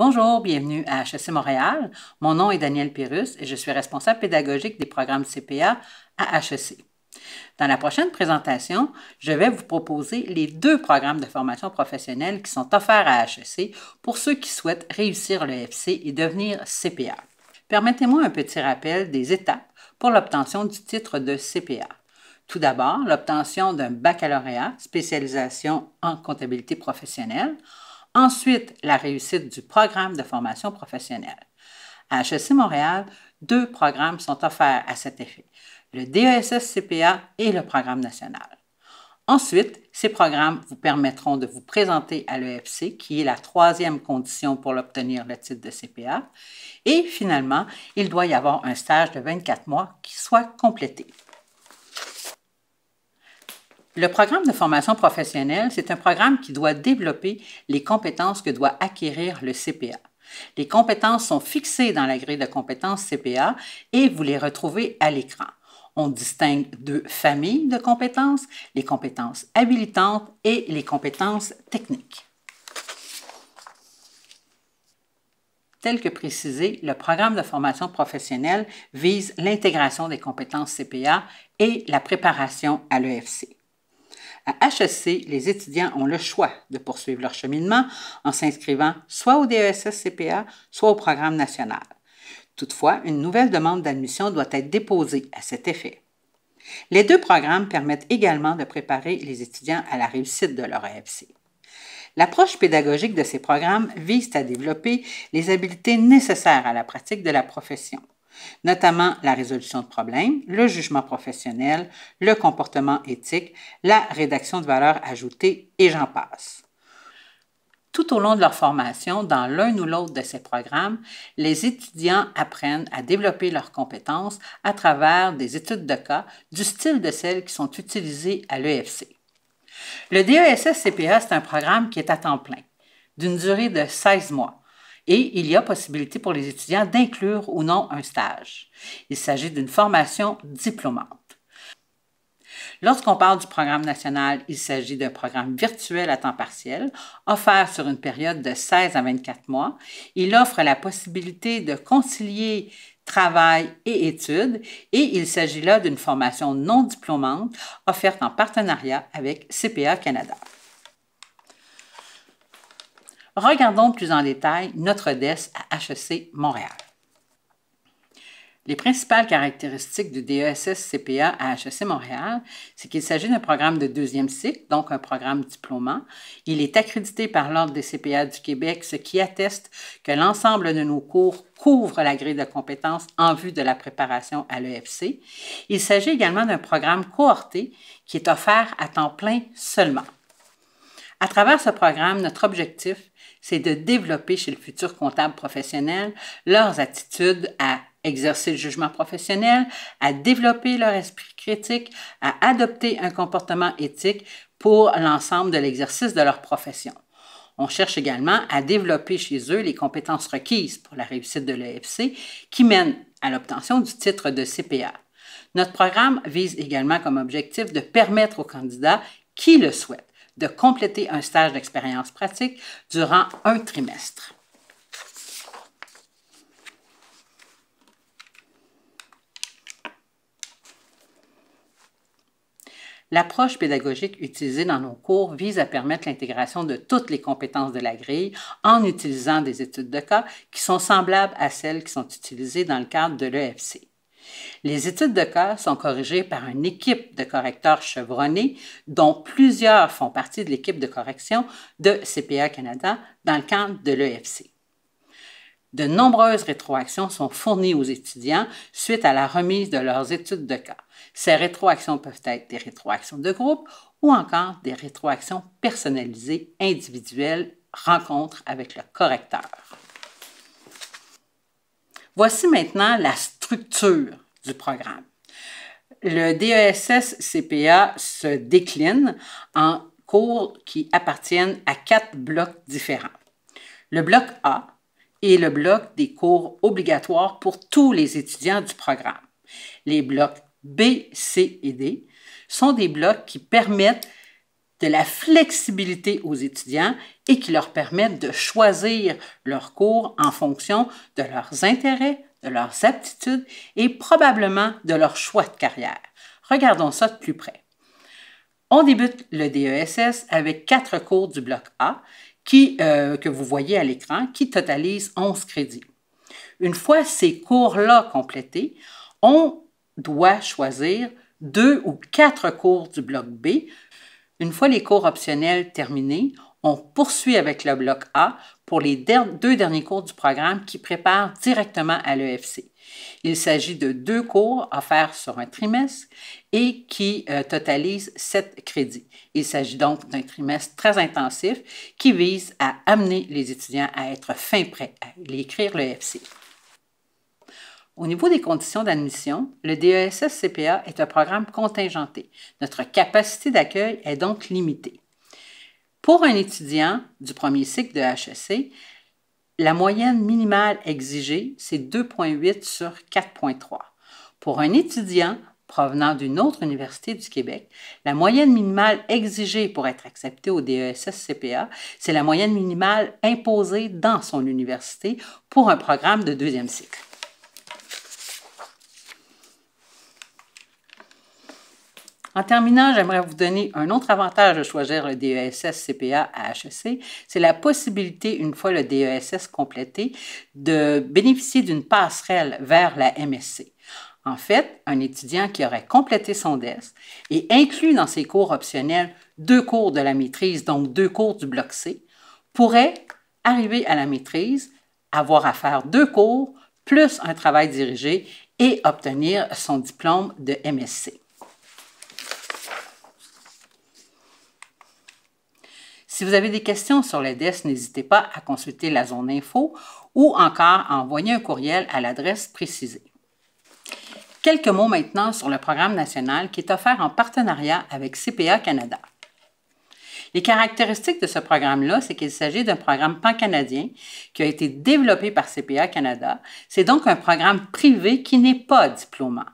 Bonjour, bienvenue à HEC Montréal. Mon nom est Danielle Pérus et je suis responsable pédagogique des programmes CPA à HEC. Dans la prochaine présentation, je vais vous proposer les deux programmes de formation professionnelle qui sont offerts à HEC pour ceux qui souhaitent réussir le FC et devenir CPA. Permettez-moi un petit rappel des étapes pour l'obtention du titre de CPA. Tout d'abord, l'obtention d'un baccalauréat, spécialisation en comptabilité professionnelle. Ensuite, la réussite du programme de formation professionnelle. À HEC Montréal, deux programmes sont offerts à cet effet, le DESS-CPA et le programme national. Ensuite, ces programmes vous permettront de vous présenter à l'EFC, qui est la troisième condition pour obtenir le titre de CPA. Et finalement, il doit y avoir un stage de 24 mois qui soit complété. Le programme de formation professionnelle, c'est un programme qui doit développer les compétences que doit acquérir le CPA. Les compétences sont fixées dans la grille de compétences CPA et vous les retrouvez à l'écran. On distingue deux familles de compétences, les compétences habilitantes et les compétences techniques. Tel que précisé, le programme de formation professionnelle vise l'intégration des compétences CPA et la préparation à l'EFC. À HEC, les étudiants ont le choix de poursuivre leur cheminement en s'inscrivant soit au DESS-CPA, soit au programme national. Toutefois, une nouvelle demande d'admission doit être déposée à cet effet. Les deux programmes permettent également de préparer les étudiants à la réussite de leur EFC. L'approche pédagogique de ces programmes vise à développer les habiletés nécessaires à la pratique de la profession, notamment la résolution de problèmes, le jugement professionnel, le comportement éthique, la rédaction de valeur ajoutée et j'en passe. Tout au long de leur formation, dans l'un ou l'autre de ces programmes, les étudiants apprennent à développer leurs compétences à travers des études de cas du style de celles qui sont utilisées à l'EFC. Le DESS-CPA, c'est un programme qui est à temps plein, d'une durée de 16 mois. Et il y a possibilité pour les étudiants d'inclure ou non un stage. Il s'agit d'une formation diplômante. Lorsqu'on parle du programme national, il s'agit d'un programme virtuel à temps partiel, offert sur une période de 16 à 24 mois. Il offre la possibilité de concilier travail et études et il s'agit là d'une formation non diplômante offerte en partenariat avec CPA Canada. Regardons plus en détail notre DES à HEC Montréal. Les principales caractéristiques du DESS-CPA à HEC Montréal, c'est qu'il s'agit d'un programme de deuxième cycle, donc un programme diplômant. Il est accrédité par l'Ordre des CPA du Québec, ce qui atteste que l'ensemble de nos cours couvre la grille de compétences en vue de la préparation à l'EFC. Il s'agit également d'un programme cohorté qui est offert à temps plein seulement. À travers ce programme, notre objectif, c'est de développer chez le futur comptable professionnel leurs attitudes à exercer le jugement professionnel, à développer leur esprit critique, à adopter un comportement éthique pour l'ensemble de l'exercice de leur profession. On cherche également à développer chez eux les compétences requises pour la réussite de l'EFC qui mènent à l'obtention du titre de CPA. Notre programme vise également comme objectif de permettre aux candidats qui le souhaitent de compléter un stage d'expérience pratique durant un trimestre. L'approche pédagogique utilisée dans nos cours vise à permettre l'intégration de toutes les compétences de la grille en utilisant des études de cas qui sont semblables à celles qui sont utilisées dans le cadre de l'EFC. Les études de cas sont corrigées par une équipe de correcteurs chevronnés dont plusieurs font partie de l'équipe de correction de CPA Canada dans le cadre de l'EFC. De nombreuses rétroactions sont fournies aux étudiants suite à la remise de leurs études de cas. Ces rétroactions peuvent être des rétroactions de groupe ou encore des rétroactions personnalisées individuelles, rencontres avec le correcteur. Voici maintenant la structure du programme. Le DESS-CPA se décline en cours qui appartiennent à 4 blocs différents. Le bloc A est le bloc des cours obligatoires pour tous les étudiants du programme. Les blocs B, C et D sont des blocs qui permettent de la flexibilité aux étudiants et qui leur permettent de choisir leurs cours en fonction de leurs intérêts, de leurs aptitudes et probablement de leur choix de carrière. Regardons ça de plus près. On débute le DESS avec 4 cours du bloc A que vous voyez à l'écran qui totalisent 11 crédits. Une fois ces cours-là complétés, on doit choisir 2 ou 4 cours du bloc B. Une fois les cours optionnels terminés, on poursuit avec le bloc A pour les 2 derniers cours du programme qui préparent directement à l'EFC. Il s'agit de 2 cours offerts sur un trimestre et qui totalisent 7 crédits. Il s'agit donc d'un trimestre très intensif qui vise à amener les étudiants à être fin prêts à écrire l'EFC. Au niveau des conditions d'admission, le DESS-CPA est un programme contingenté. Notre capacité d'accueil est donc limitée. Pour un étudiant du premier cycle de HEC, la moyenne minimale exigée, c'est 2,8 sur 4,3. Pour un étudiant provenant d'une autre université du Québec, la moyenne minimale exigée pour être accepté au DESS-CPA, c'est la moyenne minimale imposée dans son université pour un programme de deuxième cycle. En terminant, j'aimerais vous donner un autre avantage de choisir le DESS-CPA à HEC, c'est la possibilité, une fois le DESS complété, de bénéficier d'une passerelle vers la MSC. En fait, un étudiant qui aurait complété son DES et inclus dans ses cours optionnels 2 cours de la maîtrise, donc 2 cours du bloc C, pourrait arriver à la maîtrise, avoir à faire 2 cours, plus un travail dirigé et obtenir son diplôme de MSC. Si vous avez des questions sur le DES, n'hésitez pas à consulter la zone info ou encore à envoyer un courriel à l'adresse précisée. Quelques mots maintenant sur le programme national qui est offert en partenariat avec CPA Canada. Les caractéristiques de ce programme-là, c'est qu'il s'agit d'un programme pan-canadien qui a été développé par CPA Canada. C'est donc un programme privé qui n'est pas diplômant.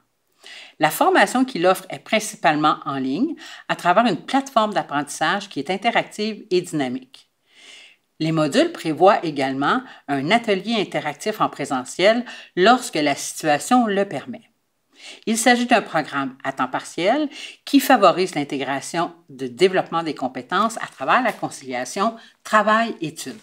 La formation qu'il offre est principalement en ligne à travers une plateforme d'apprentissage qui est interactive et dynamique. Les modules prévoient également un atelier interactif en présentiel lorsque la situation le permet. Il s'agit d'un programme à temps partiel qui favorise l'intégration de développement des compétences à travers la conciliation travail-études.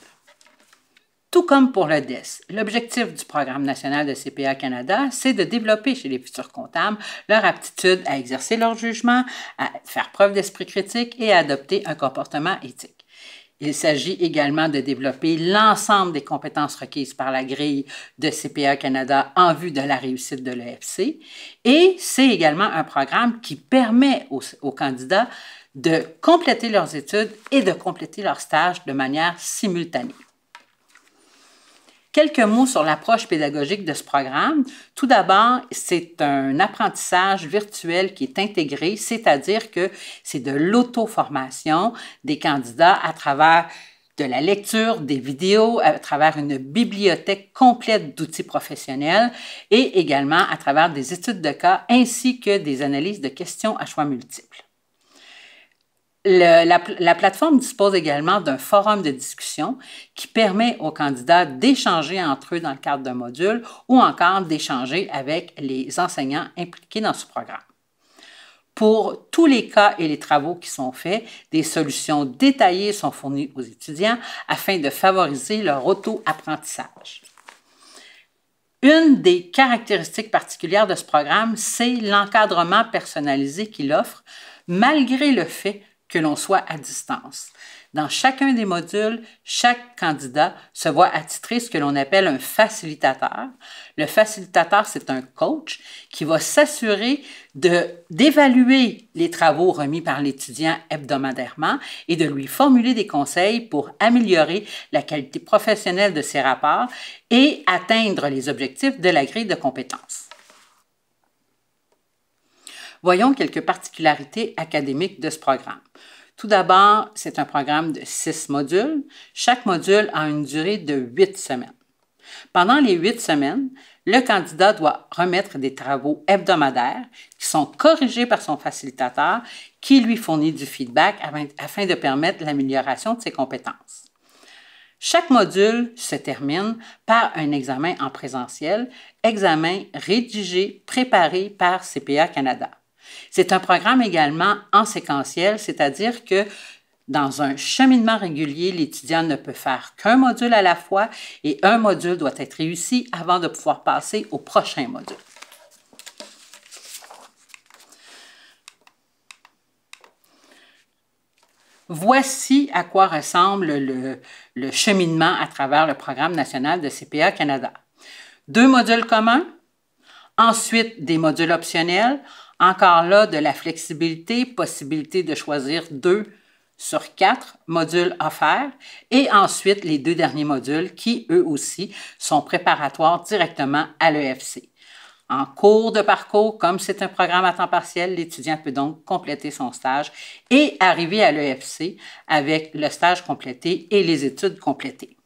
Tout comme pour le DES, l'objectif du programme national de CPA Canada, c'est de développer chez les futurs comptables leur aptitude à exercer leur jugement, à faire preuve d'esprit critique et à adopter un comportement éthique. Il s'agit également de développer l'ensemble des compétences requises par la grille de CPA Canada en vue de la réussite de l'EFC et c'est également un programme qui permet aux candidats de compléter leurs études et de compléter leurs stages de manière simultanée. Quelques mots sur l'approche pédagogique de ce programme. Tout d'abord, c'est un apprentissage virtuel qui est intégré, c'est-à-dire que c'est de l'auto-formation des candidats à travers de la lecture, des vidéos, à travers une bibliothèque complète d'outils professionnels et également à travers des études de cas ainsi que des analyses de questions à choix multiples. La plateforme dispose également d'un forum de discussion qui permet aux candidats d'échanger entre eux dans le cadre d'un module ou encore d'échanger avec les enseignants impliqués dans ce programme. Pour tous les cas et les travaux qui sont faits, des solutions détaillées sont fournies aux étudiants afin de favoriser leur auto-apprentissage. Une des caractéristiques particulières de ce programme, c'est l'encadrement personnalisé qu'il offre, malgré le fait que l'on soit à distance. Dans chacun des modules, chaque candidat se voit attitrer ce que l'on appelle un facilitateur. Le facilitateur, c'est un coach qui va s'assurer d'évaluer les travaux remis par l'étudiant hebdomadairement et de lui formuler des conseils pour améliorer la qualité professionnelle de ses rapports et atteindre les objectifs de la grille de compétences. Voyons quelques particularités académiques de ce programme. Tout d'abord, c'est un programme de 6 modules. Chaque module a une durée de 8 semaines. Pendant les 8 semaines, le candidat doit remettre des travaux hebdomadaires qui sont corrigés par son facilitateur qui lui fournit du feedback afin de permettre l'amélioration de ses compétences. Chaque module se termine par un examen en présentiel, examen rédigé, préparé par CPA Canada. C'est un programme également en séquentiel, c'est-à-dire que dans un cheminement régulier, l'étudiant ne peut faire qu'un module à la fois et un module doit être réussi avant de pouvoir passer au prochain module. Voici à quoi ressemble le cheminement à travers le programme national de CPA Canada. 2 modules communs, ensuite des modules optionnels, encore là de la flexibilité, possibilité de choisir 2 sur 4 modules offerts, et ensuite les 2 derniers modules qui, eux aussi, sont préparatoires directement à l'EFC. En cours de parcours, comme c'est un programme à temps partiel, l'étudiant peut donc compléter son stage et arriver à l'EFC avec le stage complété et les études complétées.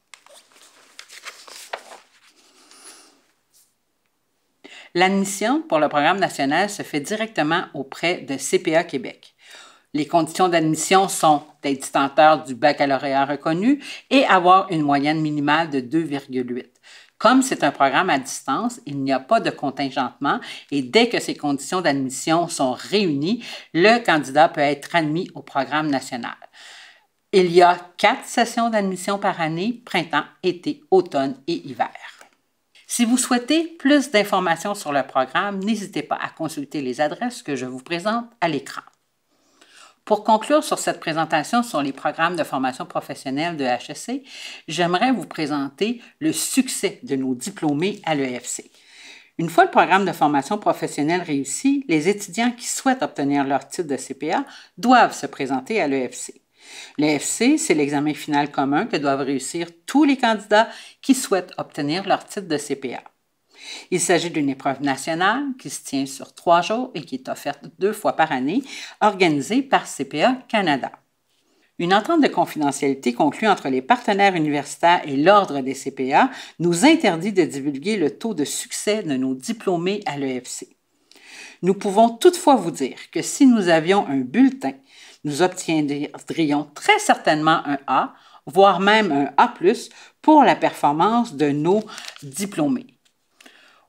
L'admission pour le programme national se fait directement auprès de CPA Québec. Les conditions d'admission sont d'être détenteur du baccalauréat reconnu et avoir une moyenne minimale de 2,8. Comme c'est un programme à distance, il n'y a pas de contingentement et dès que ces conditions d'admission sont réunies, le candidat peut être admis au programme national. Il y a 4 sessions d'admission par année, printemps, été, automne et hiver. Si vous souhaitez plus d'informations sur le programme, n'hésitez pas à consulter les adresses que je vous présente à l'écran. Pour conclure sur cette présentation sur les programmes de formation professionnelle de HEC, j'aimerais vous présenter le succès de nos diplômés à l'EFC. Une fois le programme de formation professionnelle réussi, les étudiants qui souhaitent obtenir leur titre de CPA doivent se présenter à l'EFC. L'EFC, c'est l'examen final commun que doivent réussir tous les candidats qui souhaitent obtenir leur titre de CPA. Il s'agit d'une épreuve nationale qui se tient sur 3 jours et qui est offerte 2 fois par année, organisée par CPA Canada. Une entente de confidentialité conclue entre les partenaires universitaires et l'Ordre des CPA nous interdit de divulguer le taux de succès de nos diplômés à l'EFC. Nous pouvons toutefois vous dire que si nous avions un bulletin, nous obtiendrions très certainement un A, voire même un A+, pour la performance de nos diplômés.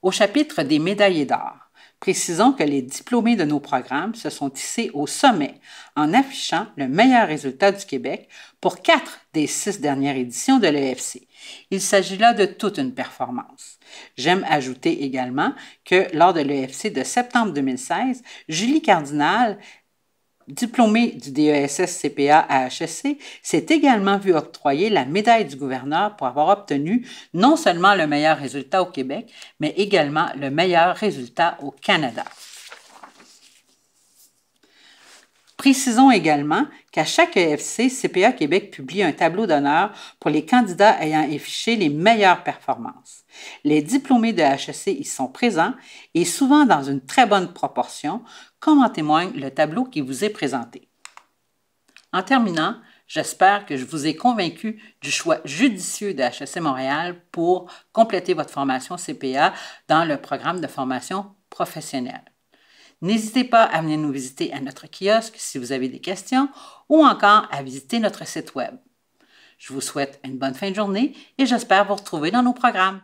Au chapitre des médaillés d'or, précisons que les diplômés de nos programmes se sont hissés au sommet en affichant le meilleur résultat du Québec pour 4 des 6 dernières éditions de l'EFC. Il s'agit là de toute une performance. J'aime ajouter également que lors de l'EFC de septembre 2016, Julie Cardinal, diplômée du DESS CPA à HEC, s'est également vue octroyer la médaille du gouverneur pour avoir obtenu non seulement le meilleur résultat au Québec, mais également le meilleur résultat au Canada. Précisons également qu'à chaque EFC, CPA Québec publie un tableau d'honneur pour les candidats ayant affiché les meilleures performances. Les diplômés de HEC y sont présents et souvent dans une très bonne proportion, comme en témoigne le tableau qui vous est présenté. En terminant, j'espère que je vous ai convaincu du choix judicieux de HEC Montréal pour compléter votre formation CPA dans le programme de formation professionnelle. N'hésitez pas à venir nous visiter à notre kiosque si vous avez des questions ou encore à visiter notre site web. Je vous souhaite une bonne fin de journée et j'espère vous retrouver dans nos programmes.